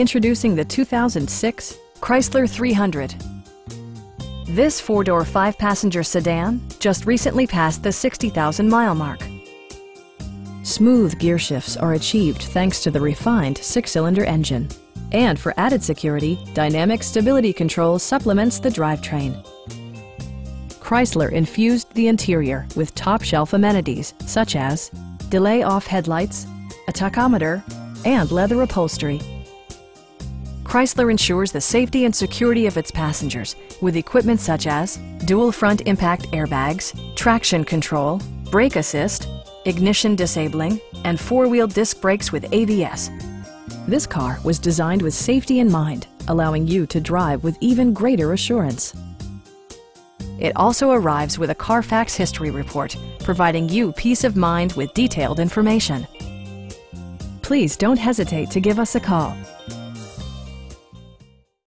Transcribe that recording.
Introducing the 2006 Chrysler 300. This four-door, five-passenger sedan just recently passed the 60,000-mile mark. Smooth gear shifts are achieved thanks to the refined six-cylinder engine. And for added security, dynamic stability control supplements the drivetrain. Chrysler infused the interior with top-shelf amenities such as delay-off headlights, a tachometer, and leather upholstery. Chrysler ensures the safety and security of its passengers with equipment such as dual front impact airbags, traction control, brake assist, ignition disabling, and four-wheel disc brakes with ABS. This car was designed with safety in mind, allowing you to drive with even greater assurance. It also arrives with a Carfax history report, providing you peace of mind with detailed information. Please don't hesitate to give us a call.